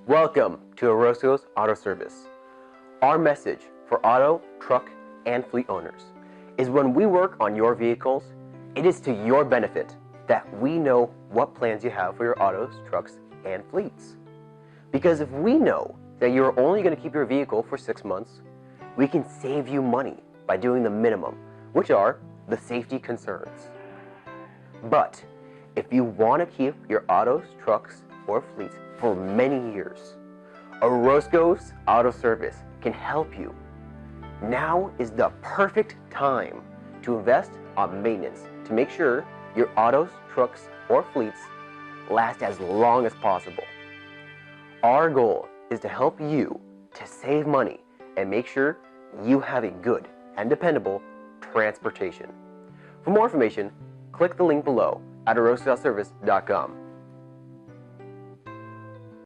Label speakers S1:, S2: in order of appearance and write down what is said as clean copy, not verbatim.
S1: Welcome to Orozco's Auto Service. Our message for auto, truck, and fleet owners is when we work on your vehicles, it is to your benefit that we know what plans you have for your autos, trucks, and fleets. Because if we know that you're only going to keep your vehicle for 6 months, we can save you money by doing the minimum, which are the safety concerns. But if you want to keep your autos, trucks, or fleets for many years, Orozco's Auto Service can help you. Now is the perfect time to invest on maintenance to make sure your autos, trucks, or fleets last as long as possible. Our goal is to help you to save money and make sure you have a good and dependable transportation. For more information, click the link below at orozcoservice.com.